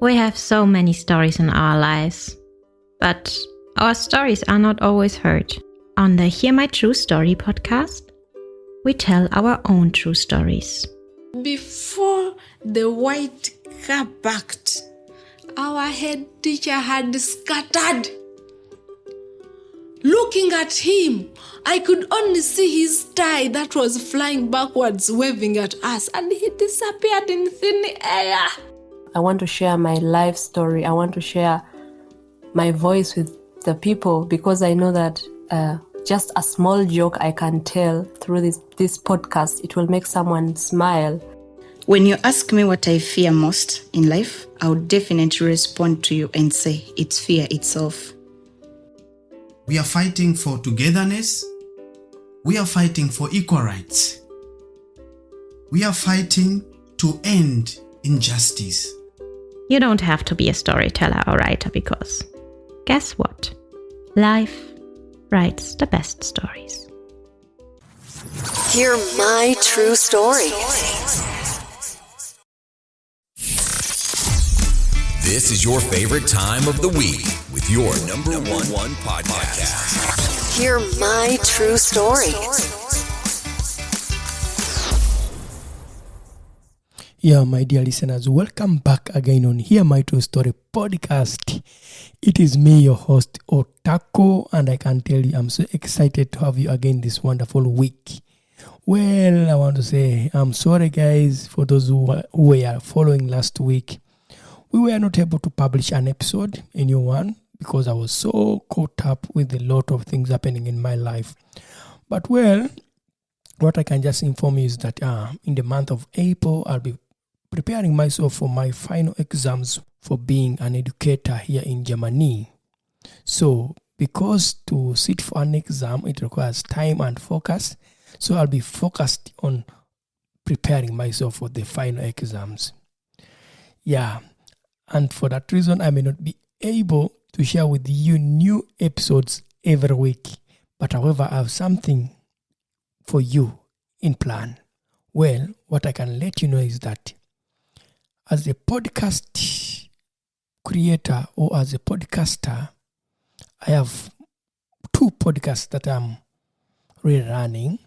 We have so many stories in our lives, but our stories are not always heard. On the Hear My True Story podcast, we tell our own true stories. Before the white car parked, our head teacher had scattered. Looking at him, I could only see his tie that was flying backwards, waving at us, and he disappeared in thin air. I want to share my life story. I want to share my voice with the people because I know that just a small joke I can tell through this podcast, it will make someone smile. When you ask me what I fear most in life, I would definitely respond to you and say it's fear itself. We are fighting for togetherness. We are fighting for equal rights. We are fighting to end injustice. You don't have to be a storyteller or writer because, guess what? Life writes the best stories. Hear my true story. This is your favorite time of the week with your number one podcast. Hear my true story. Yeah, my dear listeners, welcome back again on Hear My True Story podcast. It is me, your host, Otako, and I can tell you I'm so excited to have you again this wonderful week. Well, I want to say I'm sorry, guys, for those who were following last week. We were not able to publish an episode, a new one, because I was so caught up with a lot of things happening in my life. But well, what I can just inform you is that in the month of April, I'll be preparing myself for my final exams for being an educator here in Germany. So, because to sit for an exam, it requires time and focus. So, I'll be focused on preparing myself for the final exams. Yeah, and for that reason, I may not be able to share with you new episodes every week. But however, I have something for you in plan. Well, what I can let you know is that as a podcast creator or as a podcaster, I have two podcasts that I'm rerunning.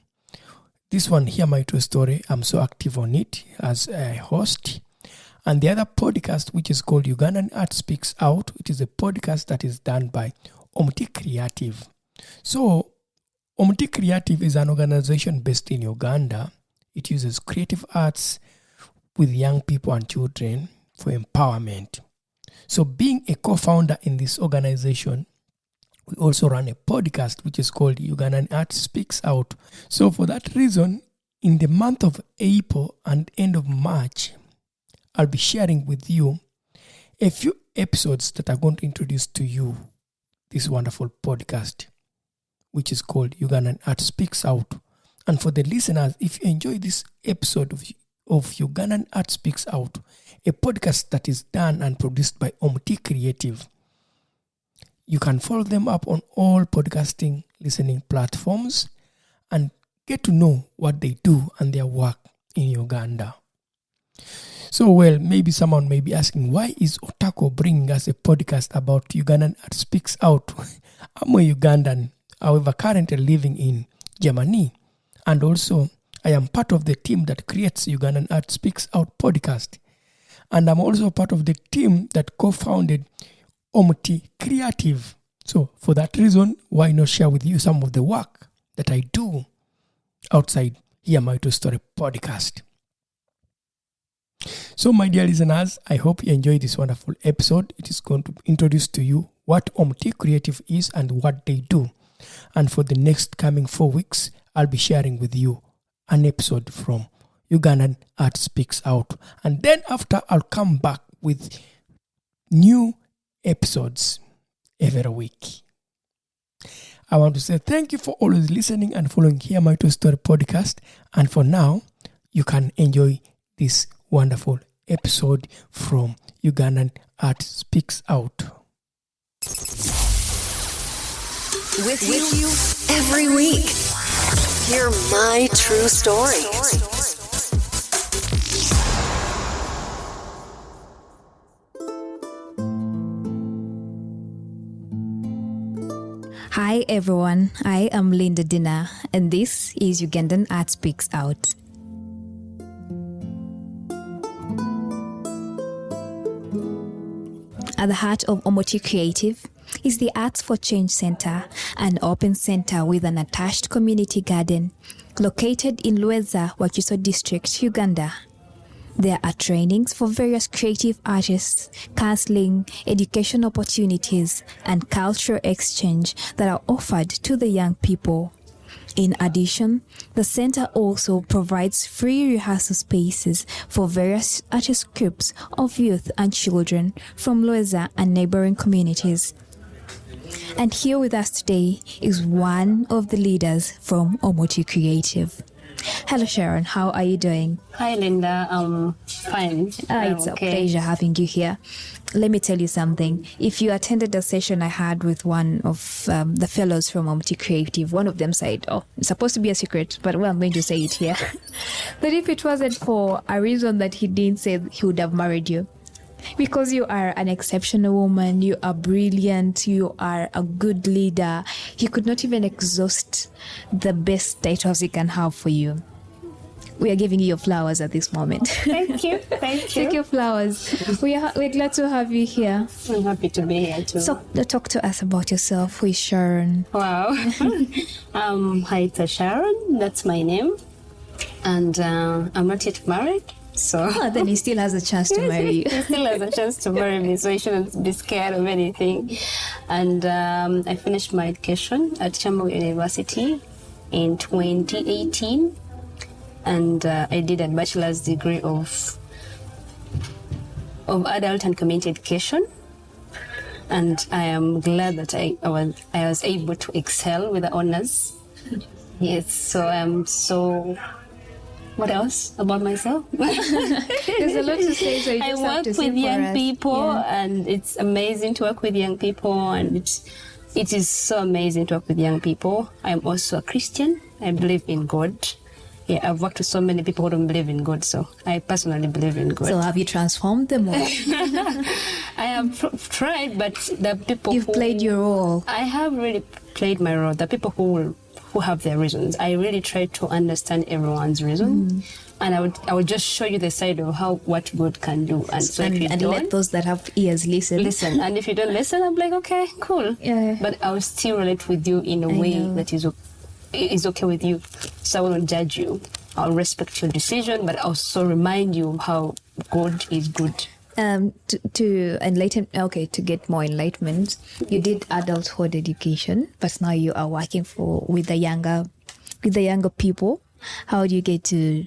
This one, Hear My True Story, I'm so active on it as a host. And the other podcast, which is called Ugandan Art Speaks Out, it is a podcast that is done by Omuti Kreativ. So, Omuti Kreativ is an organization based in Uganda. It uses creative arts with young people and children for empowerment. So being a co-founder in this organization, we also run a podcast which is called Ugandan Art Speaks Out. So for that reason, in the month of April and end of March, I'll be sharing with you a few episodes that are going to introduce to you this wonderful podcast, which is called Ugandan Art Speaks Out. And for the listeners, if you enjoy this episode of Ugandan Art Speaks Out, a podcast that is done and produced by Omuti Kreativ, you can follow them up on all podcasting listening platforms and get to know what they do and their work in Uganda. So, well, maybe someone may be asking, why is Otako bringing us a podcast about Ugandan Art Speaks Out? I'm a Ugandan, however, currently living in Germany. And also, I am part of the team that creates Ugandan Art Speaks Out podcast. And I'm also part of the team that co-founded Omuti Kreativ. So, for that reason, why not share with you some of the work that I do outside Hear My True Story podcast. So, my dear listeners, I hope you enjoyed this wonderful episode. It is going to introduce to you what Omuti Kreativ is and what they do. And for the next coming 4 weeks, I'll be sharing with you an episode from Ugandan Art Speaks Out. And then after, I'll come back with new episodes every week. I want to say thank you for always listening and following Hear My True Story podcast. And for now, you can enjoy this wonderful episode from Ugandan Art Speaks Out. With you every week. Hear my true story. Hi everyone, I am Linda Dina, and this is Ugandan Art Speaks Out. At the heart of Omuti Kreativ is the Arts for Change Center, an open center with an attached community garden located in Lweza, Wakiso District, Uganda. There are trainings for various creative artists, counseling, education opportunities, and cultural exchange that are offered to the young people. In addition, the center also provides free rehearsal spaces for various artist groups of youth and children from Lweza and neighboring communities. And here with us today is one of the leaders from Omuti Kreativ. Hello Sharon, how are you doing? Hi Linda, I'm fine. It's a pleasure having you here. Let me tell you something. If you attended a session I had with one of the fellows from Omuti Kreativ, one of them said, it's supposed to be a secret, but I'm going to say it here, that if it wasn't for a reason that he didn't say, he would have married you. Because you are an exceptional woman, you are brilliant, you are a good leader. He could not even exhaust the best titles he can have for you. We are giving you your flowers at this moment. Thank you. Take your flowers. We're glad to have you here. I'm happy to be here too. So talk to us about yourself. Who is Sharon? Wow. Hi, it's Sharon. That's my name. And I'm not yet married. So then he still has a chance to marry you. He still has a chance to marry me, so he shouldn't be scared of anything. And I finished my education at Chambo University in 2018. And I did a bachelor's degree of adult and community education. And I am glad that I was able to excel with the honors. Yes, so I am so... What else about myself? There's a lot to say, so you just I work with young people, and it's amazing to work with young people, and it is so amazing to work with young people. I'm also a Christian. I believe in God. Yeah, I've worked with so many people who don't believe in God, so I personally believe in God. So have you transformed them all? I have tried, but the people You've played your role. I have really played my role. The people who have their reasons. I really try to understand everyone's reason, and I would just show you the side of what God can do. And so and let those that have ears listen. And if you don't listen, I'm like, okay, cool. Yeah. But I will still relate with you in a way that is okay with you. So I won't judge you. I'll respect your decision, but also remind you of how God is good. To enlighten, to get more enlightenment, you did adulthood education, but now you are working with the younger people. How do you get to,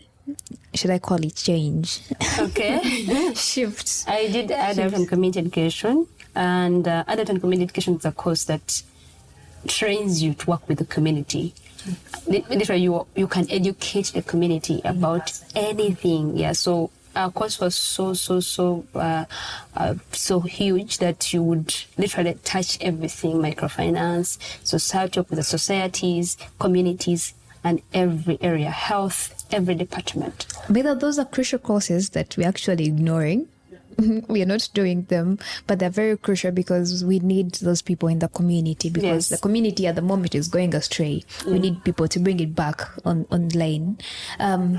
should I call it change? Okay. Shift. I did adult and community education, and adult and community education is a course that trains you to work with the community. Literally, you can educate the community about anything. Yeah, so our course was so huge that you would literally touch everything: microfinance, society, with the societies, communities, and every area, health, every department. But those are crucial courses that we're actually ignoring. We are not doing them, but they're very crucial because we need those people in the community, because the community at the moment is going astray. We need people to bring it back online.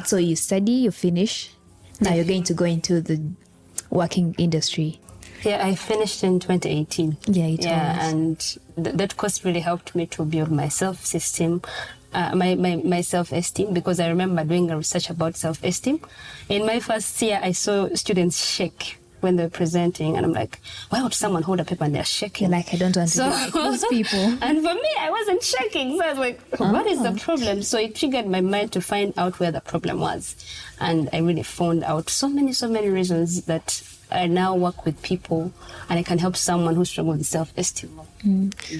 So you study, you finish. Now you're going to go into the working industry. Yeah, I finished in 2018. And that course really helped me to build my self-esteem, my self-esteem, because I remember doing a research about self-esteem. In my first year, I saw students shake when they were presenting, and I'm like, why would someone hold a paper and they're shaking? You're like, I don't want to be like those people. And for me, I wasn't shaking, so I was like, what is the problem? So it triggered my mind to find out where the problem was, and I really found out so many reasons that I now work with people, and I can help someone who struggles with self-esteem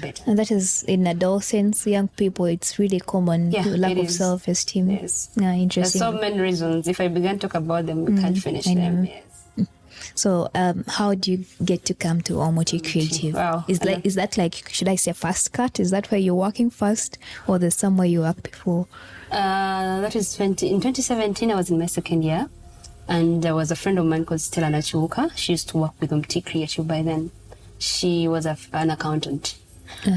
better. And that is in adolescence, young people, it's really common, lack of self-esteem. Yes. Yeah, interesting. There's so many reasons. If I began to talk about them, we can't finish them. Yes. So how do you get to come to Omuti Kreativ? Wow. Is that like, should I say first cut? Is that where you're working first, or there's somewhere you worked before? That is in 2017, I was in my second year. And there was a friend of mine called Stella Nachiuka. She used to work with Omuti Kreativ by then. She was an accountant.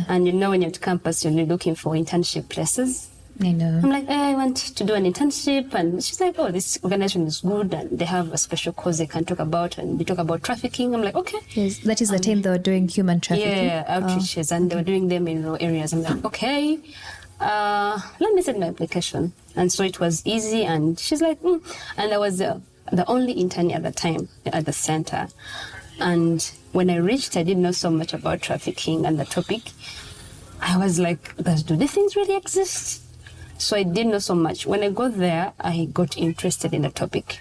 And when you're at campus, you're looking for internship places. I know. I'm like, I want to do an internship. And she's like, oh, this organization is good. And they have a special course they can talk about. And they talk about trafficking. I'm like, okay. Yes, that is the time they were doing human trafficking. Yeah, outreaches. And they were doing them in rural areas. I'm like, okay, let me send my application. And so it was easy. And she's like, And I was the only intern at the time at the center. And when I reached, I didn't know so much about trafficking and the topic. I was like, do these things really exist? So I didn't know so much. When I got there, I got interested in the topic.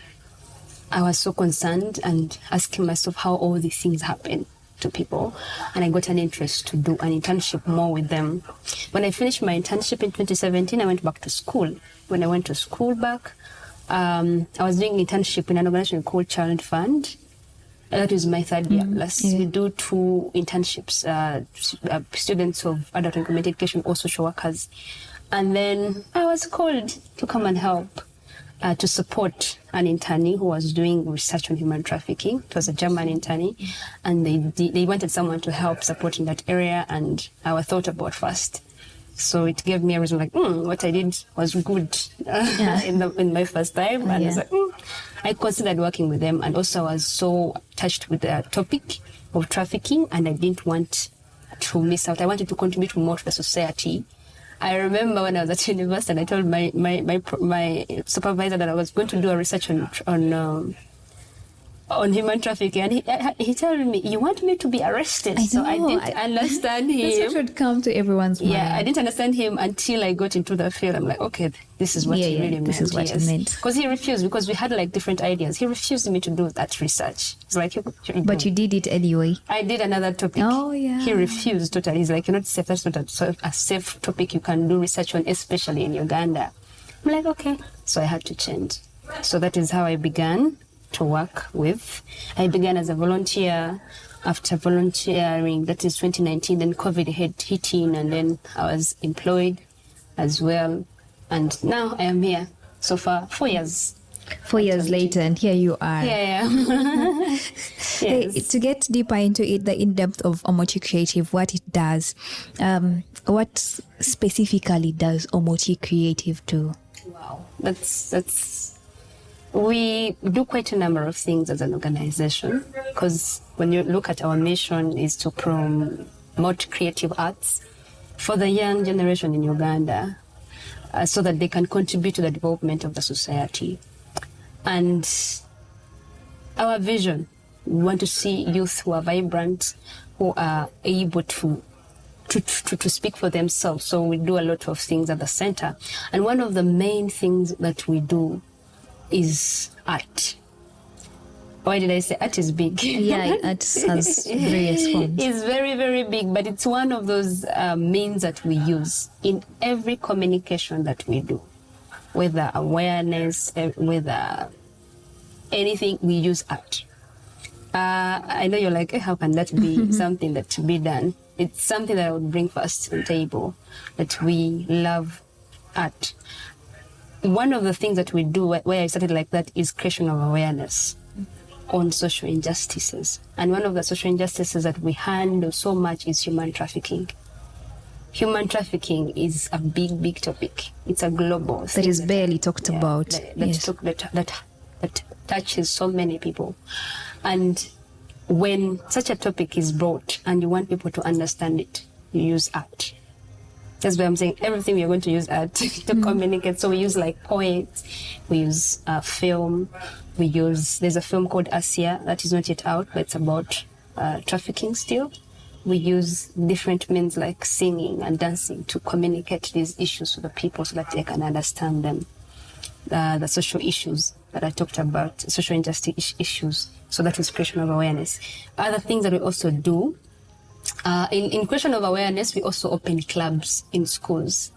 I was so concerned and asking myself how all these things happen to people. And I got an interest to do an internship more with them. When I finished my internship in 2017, I went back to school. When I went to school back, I was doing an internship in an organization called Child Fund. That was my third year. We do 2 internships, students of adult and community education or social workers. And then I was called to come and help to support an internee who was doing research on human trafficking. It was a German internee, and they wanted someone to help support in that area, and I thought about first. So it gave me a reason, like, what I did was good in my first time. And I was like, I considered working with them, and also I was so touched with the topic of trafficking, and I didn't want to miss out. I wanted to contribute more to the society. I remember when I was at university, and I told my supervisor that I was going to do a research on human trafficking, and he told me, you want me to be arrested? So I didn't understand him. This should come to everyone's mind. Yeah, I didn't understand him until I got into the field. I'm like, okay, this is what he really meant. This is what he meant. Because he refused, because we had like different ideas. He refused me to do that research. He's like, but you did it anyway. I did another topic. Oh, yeah. He refused totally. He's like, you're not safe. That's not a safe topic you can do research on, especially in Uganda. I'm like, okay. So I had to change. So that is how I began to work with. I began as a volunteer. After volunteering, that is 2019, then COVID had hit in, and then I was employed as well. And now I am here. So far, 4 years. 4 years later, and here you are. Yeah. Yes. To get deeper into it, the in-depth of Omuti Kreativ, what it does, what specifically does Omuti Kreativ do? Wow, we do quite a number of things as an organization, because when you look at our mission is to promote creative arts for the young generation in Uganda, so that they can contribute to the development of the society. And our vision, we want to see youth who are vibrant, who are able to speak for themselves. So we do a lot of things at the center. And one of the main things that we do is art. Why did I say art is big? Yeah, art has various forms. It's very, very big, but it's one of those means that we use in every communication that we do. Whether awareness, whether anything, we use art. I know you're like, how can that be something that to be done? It's something that I would bring first to the table, that we love art. One of the things that we do, where I started like that, is creation of awareness on social injustices. And one of the social injustices that we handle so much is human trafficking. Human trafficking is a big, big topic. It's a global thing. That is barely talked about. That touches so many people. And when such a topic is brought and you want people to understand it, you use art. That's why I'm saying everything we are going to use art to communicate. So we use like poets, we use film, there's a film called Asia that is not yet out, but it's about trafficking still. We use different means like singing and dancing to communicate these issues to the people so that they can understand them. The social issues that I talked about, social injustice issues. So that is creation of awareness. Other things that we also do, in creation of awareness, we also open clubs in schools.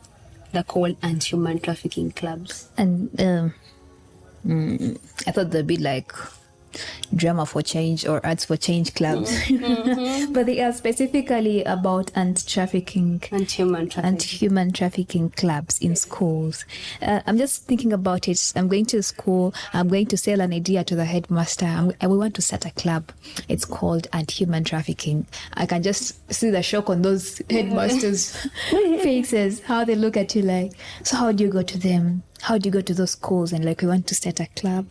They're called anti-human trafficking clubs. And I thought they'd be like drama for change or arts for change clubs, but they are specifically about anti-trafficking and human trafficking clubs in schools. I'm just thinking about it. I'm going to school. I'm going to sell an idea to the headmaster. And we want to start a club. It's called anti-human trafficking. I can just see the shock on those headmasters' faces, how they look at you like, so how do you go to them? How do you go to those schools and like, we want to start a club?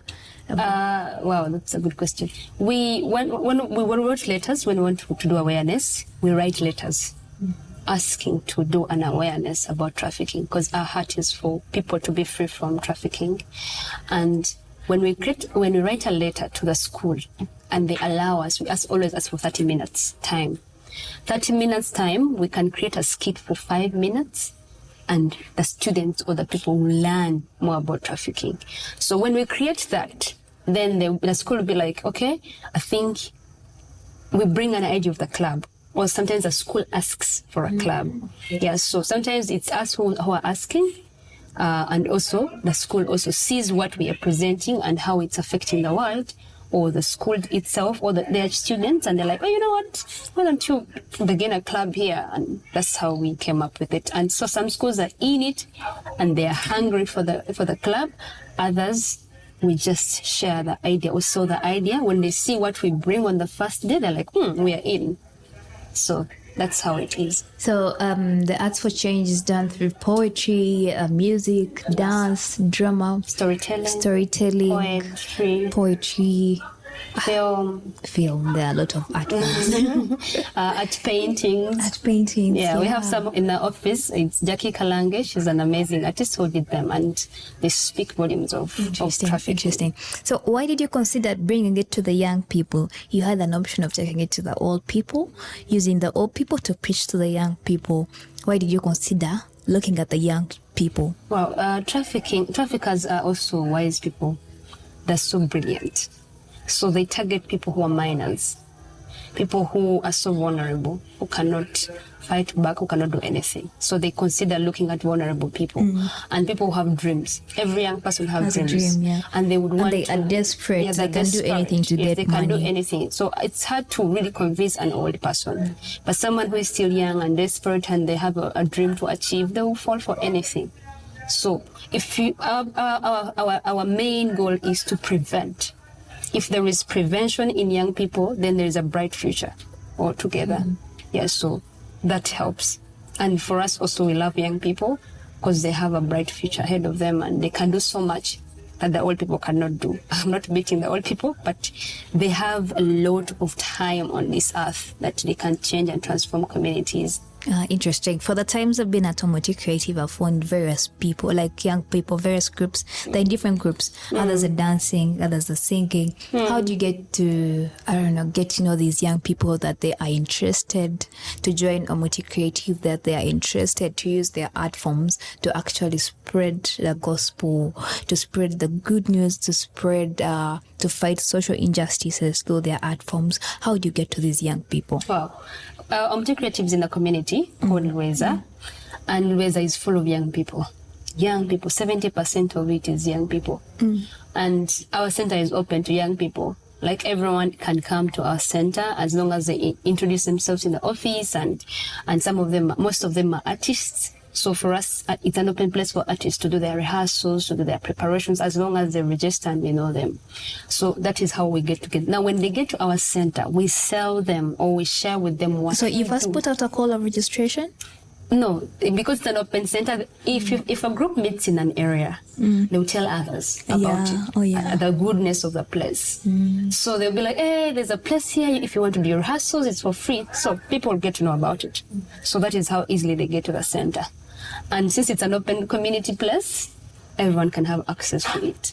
Wow, that's a good question. When we wrote letters, when we want to do awareness, we write letters asking to do an awareness about trafficking, because our heart is for people to be free from trafficking. And when we write a letter to the school and they allow us, we always ask for 30 minutes time. 30 minutes time, we can create a skit for 5 minutes, and the students or the people will learn more about trafficking. So when we create that, then the school will be like, okay, I think we bring an idea of the club. Or sometimes the school asks for a club. Yeah, so sometimes it's us who are asking, and also the school also sees what we are presenting and how it's affecting the world, or the school itself, or their students, and they're like, oh, you know what? Why don't you begin a club here? And that's how we came up with it. And so some schools are in it, and they are hungry for the club. Others, we just share the idea. We saw the idea. When they see what we bring on the first day, they're like, we are in. So that's how it is. So the Arts for Change is done through poetry, music, dance, drama, storytelling, poetry, film. There are a lot of art forms. Art paintings. Yeah, we have some in the office. It's Jackie Kalange. She's an amazing artist who did them, and they speak volumes of trafficking. Interesting. So why did you consider bringing it to the young people? You had an option of taking it to the old people, using the old people to preach to the young people. Why did you consider looking at the young people? Well, traffickers are also wise people. They're so brilliant. So they target people who are minors, people who are so vulnerable, who cannot fight back, who cannot do anything. So they consider looking at vulnerable people and people who have dreams. Every young person has dreams. A dream, yeah. And they would want they are desperate. They can do anything to get money. They can do anything. So it's hard to really convince an old person. But someone who is still young and desperate and they have a dream to achieve, they will fall for anything. So if our main goal is to prevent. If there is prevention in young people, then there is a bright future altogether. Yeah, so that helps. And for us also, we love young people because they have a bright future ahead of them and they can do so much that the old people cannot do. I'm not beating the old people, but they have a lot of time on this earth that they can change and transform communities. Interesting. For the times I've been at Omuti Kreativ, I've found various people, like young people, various groups. They're in different groups. Others are dancing, others are singing. How do you get to know these young people that they are interested to join Omuti Kreativ, that they are interested to use their art forms to actually spread the gospel, to spread the good news, to spread, to fight social injustices through their art forms? How do you get to these young people? Wow. Omuti Kreativ is in a community called Lweza, and Lweza is full of young people. Young people, 70% of it is young people. And our center is open to young people. Like everyone can come to our center as long as they introduce themselves in the office, and most of them are artists. So for us, it's an open place for artists to do their rehearsals, to do their preparations, as long as they register and we know them. So that is how we get together. Now, when they get to our center, we sell them or we share with them what. So you first put out a call of registration? No, because it's an open center. If a group meets in an area, they will tell others about it, the goodness of the place. So they'll be like, hey, there's a place here. If you want to do rehearsals, it's for free. So people get to know about it. So that is how easily they get to the center. And since it's an open community place, everyone can have access to it.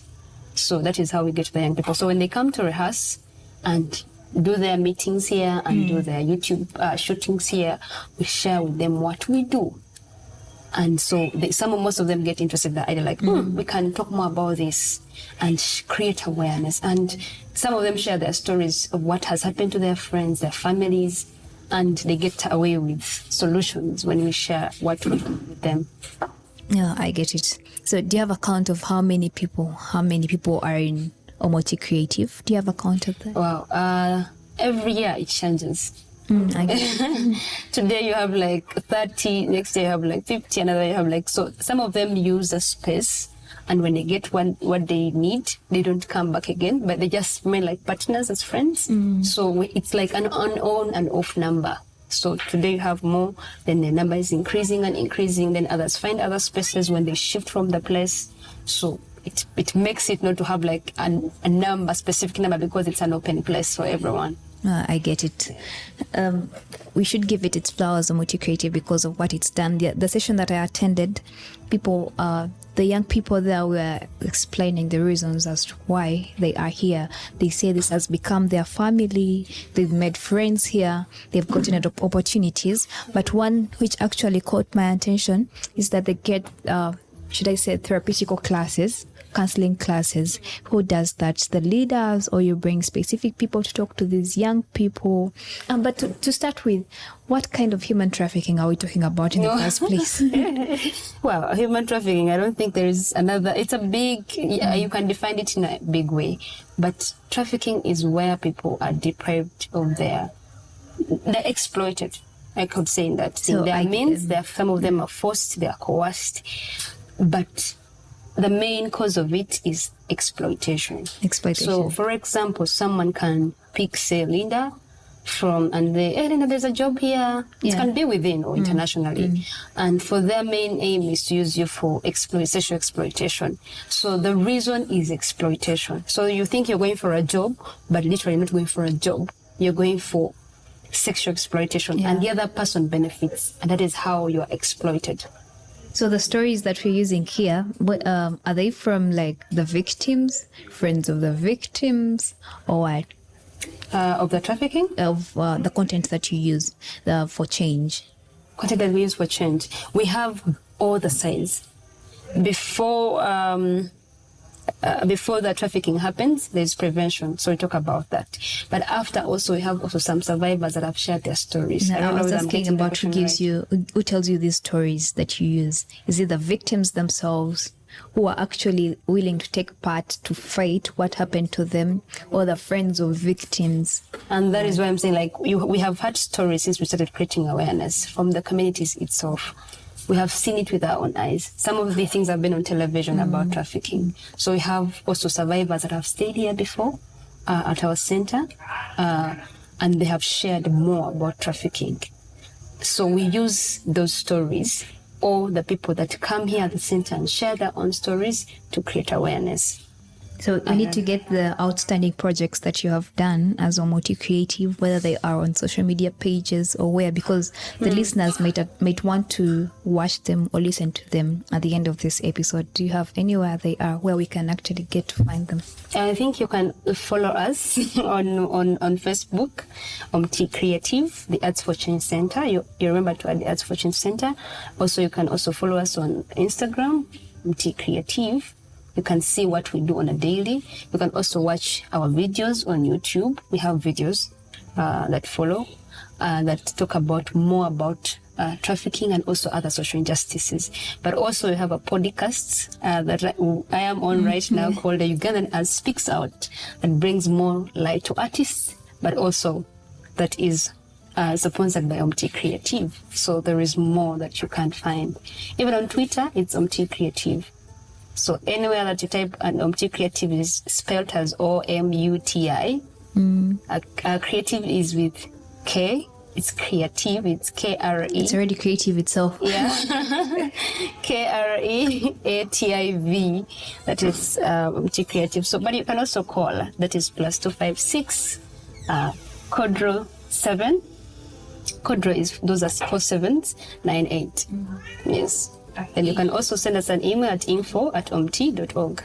So that is how we get to the young people. So when they come to rehearse and do their meetings here and do their YouTube shootings here, we share with them what we do. And so most of them get interested in the idea, like, we can talk more about this and create awareness. And some of them share their stories of what has happened to their friends, their families, and they get away with solutions when we share what we do with them. Yeah, I get it. So do you have a count of how many people are in Omuti Kreativ? Do you have a count of that? Wow. Every year it changes. I guess. Today you have like 30, next day you have like 50, another you have like, so some of them use a space, and when they get what they need, they don't come back again, but they just remain like partners as friends. So it's like an on and off number. So today you have more, then the number is increasing and increasing, then others find other spaces when they shift from the place. So it makes it not to have like a number, specific number, because it's an open place for everyone. I get it. We should give it its flowers, Omuti Kreativ, because of what it's done. The session that I attended, the young people there were explaining the reasons as to why they are here. They say this has become their family. They've made friends here. They've gotten opportunities. But one which actually caught my attention is that they get, therapeutical classes, counseling classes. Who does that? The leaders, or you bring specific people to talk to these young people? But to start with, what kind of human trafficking are we talking about in the first place? Well, human trafficking, I don't think there is another. It's a big, you can define it in a big way. But trafficking is where people are deprived of they're exploited. I could say in that. So some of them are forced, they are coerced. But the main cause of it is exploitation. So, for example, someone can pick, say, Linda and Linda, there's a job here. It can be within or internationally. And for their main aim is to use you for sexual exploitation. So the reason is exploitation. So you think you're going for a job, but literally not going for a job. You're going for sexual exploitation, and the other person benefits, and that is how you're exploited. So the stories that we're using here, are they from like the victims, friends of the victims, or what? Of the trafficking? Of the content that you use for change. Content that we use for change. We have all the sides. Before the trafficking happens, there's prevention. So we talk about that. But after also, we have also some survivors that have shared their stories. I was asking about who tells you these stories that you use. Is it the victims themselves who are actually willing to take part to fight what happened to them, or the friends of victims? And that is why I'm saying, like, we have had stories since we started creating awareness from the communities itself. We have seen it with our own eyes. Some of the things have been on television about trafficking. So we have also survivors that have stayed here before at our center, and they have shared more about trafficking. So we use those stories, or the people that come here at the center and share their own stories, to create awareness. So we need to get the outstanding projects that you have done as Omuti Kreativ, whether they are on social media pages or where, because the listeners might want to watch them or listen to them at the end of this episode. Do you have anywhere they are where we can actually get to find them? I think you can follow us on Facebook, Omuti Kreativ, the Arts for Change Center. You remember to add the Arts for Change Center. Also, you can also follow us on Instagram, Omuti Kreativ. You can see what we do on a daily. You can also watch our videos on YouTube. We have videos that follow, that talk more about trafficking and also other social injustices. But also we have a podcast that I am on right now called the Ugandan Art Speaks Out, that brings more light to artists, but also that is sponsored by Omuti Kreativ. So there is more that you can't find. Even on Twitter, it's Omuti Kreativ. So anywhere that you type, and Omuti Kreativ is spelled as OMUTI. Creative is with K. It's creative. It's KRE. It's already creative itself. Yeah. KREATIV. That is Omuti Kreativ. So, but you can also call. That is +256 Codro 7. Codro is, those are 4798. Yes. And you can also send us an email at info@omuti.org.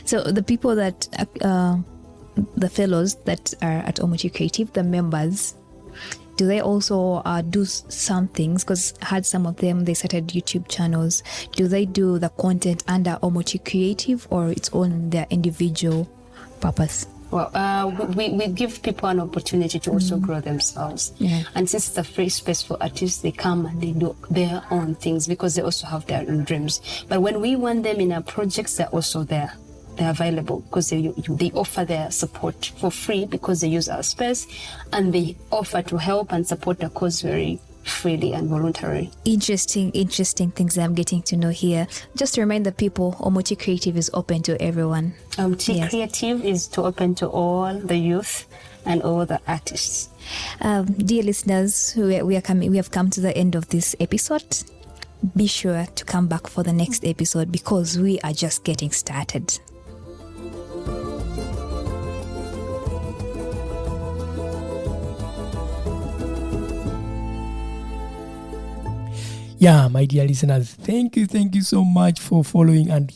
So the people that, the fellows that are at Omuti Kreativ, the members, do they also do some things? Because I had some of them, they started YouTube channels. Do they do the content under Omuti Kreativ, or it's on their individual purpose? Well, we give people an opportunity to also grow themselves. Yeah. And since it's a free space for artists, they come and they do their own things because they also have their own dreams. But when we want them in our projects, they're also there. they're available because they offer their support for free because they use our space, and they offer to help and support the cause very freely and voluntarily. Interesting things I'm getting to know here. Just to remind the people, Omuti Kreativ is open to everyone. Omuti Kreativ is open to all the youth and all the artists. Dear listeners, we have come to the end of this episode. Be sure to come back for the next episode because we are just getting started. Yeah, my dear listeners, thank you so much for following and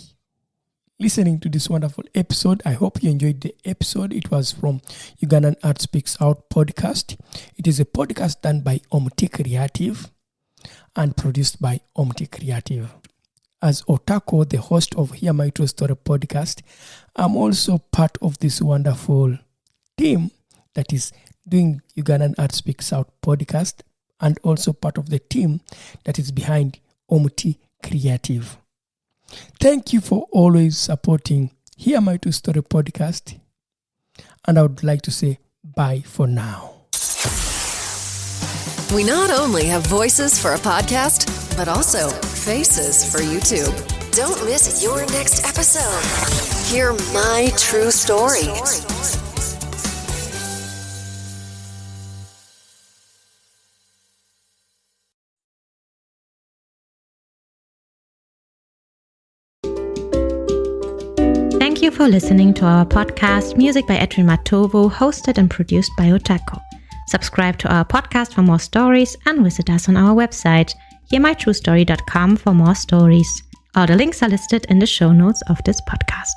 listening to this wonderful episode. I hope you enjoyed the episode. It was from Ugandan Art Speaks Out podcast. It is a podcast done by Omuti Kreativ and produced by Omuti Kreativ. As Otako, the host of Hear My True Story podcast, I'm also part of this wonderful team that is doing Ugandan Art Speaks Out podcast, and also part of the team that is behind Omuti Kreativ. Thank you for always supporting Hear My True Story podcast. And I would like to say bye for now. We not only have voices for a podcast, but also faces for YouTube. Don't miss your next episode. Hear My True Story. Thank you for listening to our podcast, Music by Edwin Matovo, hosted and produced by Otako. Subscribe to our podcast for more stories and visit us on our website, hearmytruestory.com, for more stories. All the links are listed in the show notes of this podcast.